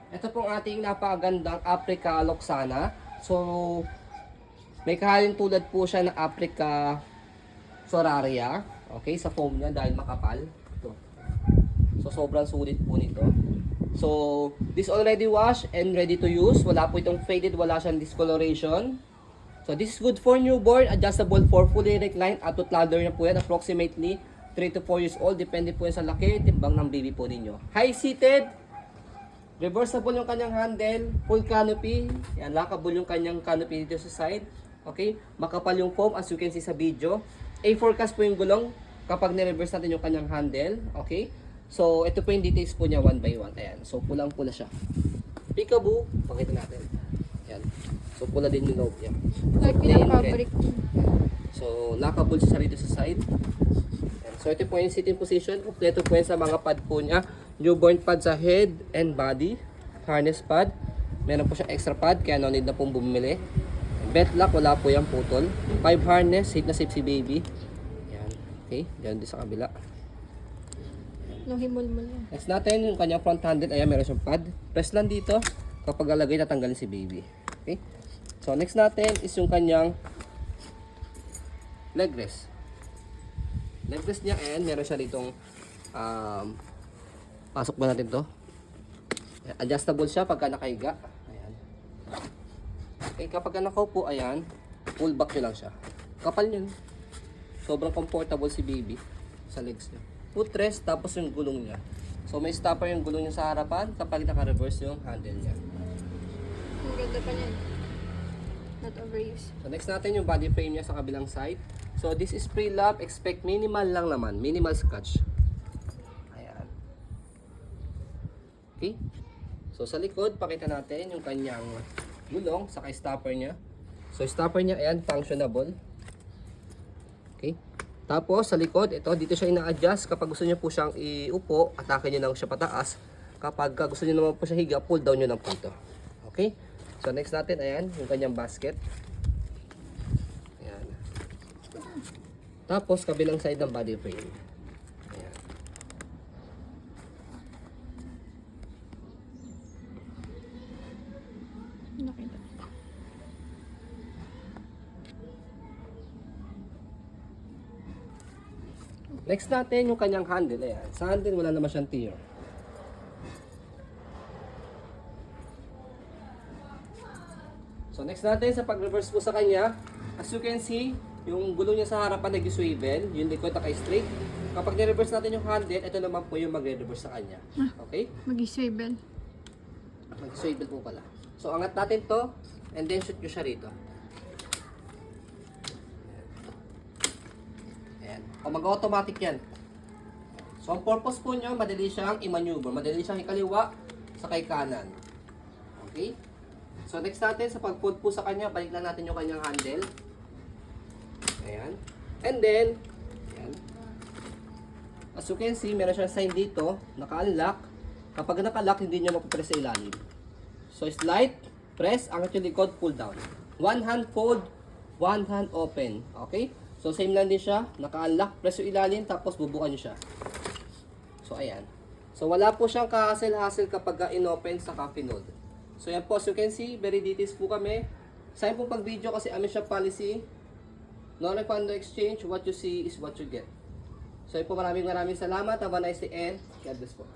Ito pong ating napakagandang Africa Loxana. So, may kahalin tulad po siya ng Africa Soraria. Okay, sa foam niya dahil makapal. Ito. So, sobrang sulit po nito. So, this already washed and ready to use. Wala po itong faded, wala siyang discoloration. So, this is good for newborn, adjustable for fully reclined at toddler na po yan, approximately 3 to 4 years old. Depende po yan sa laki, timbang ng baby po ninyo. High-seated, reversible yung kanyang handle, full canopy. Yan, lockable yung kanyang canopy dito sa side. Okay, makapal yung foam as you can see sa video. A4 cast po yung gulong kapag ni-reverse natin yung kanyang handle. Okay, so ito po yung details po niya one by one. Ayan, so pulang-pula siya. Peekaboo, pakita natin. Ayan, so pula din yung loob niya. Like pinapabrick. So, lockable siya rito sa side. Ayan. So, ito po yung sitting position. Kompleto po yan sa mga pad po niya. Newborn pad sa head and body. Harness pad. Meron po siyang extra pad, kaya no need na pong bumili. Belt lock, wala po yung putol. 5 harness, safe na safe si baby. Ayan. Okay, dyan din sa kabila. No himul-mul yan. Next natin, yung kanyang front handle. Ayan, meron siyang pad. Press lang dito. Kapag lalagay, tatanggalin si baby. Okay. So, next natin is yung kanyang leg rest. Leg rest niya, and meron siya ditong pasok ba natin to? Ayan, adjustable siya pagka nakahiga. Ayan. Okay, kapag nakaupo, ayan, pull back nyo lang siya. Kapal yun. Sobrang comfortable si baby sa legs niya. Footrest, tapos yung gulong niya. So, may stopper yung gulong niya sa harapan kapag naka-reverse yung handle niya. Ang ganda pa niyan. Not overuse. So, next natin yung body frame niya sa kabilang side. So, this is pre-lap. Expect minimal lang naman. Minimal scratch. Ayan. Okay. So, sa likod, pakita natin yung kanyang gulong, saka stopper niya. So, stopper niya, ayan, functionable. Okay. Tapos, sa likod, ito, dito siya ina-adjust. Kapag gusto niyo po siyang iupo, atake niyo lang siya pataas. Kapag gusto niyo naman po siya higa, pull down niyo lang po ito. Okay. So, next natin, ayan, yung kanyang basket. Ayan. Tapos, kabilang side ng body frame. Ayan. Nakita. Next natin, yung kanyang handle. Ayan. Sa handle, wala naman siyang tear. So, next natin, sa pag-reverse po sa kanya, as you can see, yung gulong niya sa harapan nag-swivel, yung likod naka-straight. Kapag ni-reverse natin yung handle, ito naman po yung magre-reverse sa kanya. Okay? Mag-swivel. Mag-swivel po pala. So, angat natin to, and then shoot nyo siya rito. Ayan. O, mag-automatic yan. So, ang purpose po nyo, madali siyang i-maneuver. Madali siyang ikaliwa sa kay kanan. Okay? So, next natin, sa pag-pull po sa kanya, balik lang natin yung kanyang handle. Ayan. And then, ayan. As you can see, meron siyang sign dito, naka-unlock. Kapag naka-lock, hindi nyo mapupress sa ilalim. So, slide, press, angat yung likod, pull down. One hand fold, one hand open. Okay? So, same lang din siya. Naka-unlock, press yung ilalim, tapos bubukan nyo siya. So, ayan. So, wala po siyang ka-hassle-hassle kapag in-open sa coffee node. So, yan po. As you can see, very details po kami. Sa po pag-video kasi amin siya policy. No refund, no exchange. What you see is what you get. So, yan po. Maraming salamat. Have a nice day and God bless po.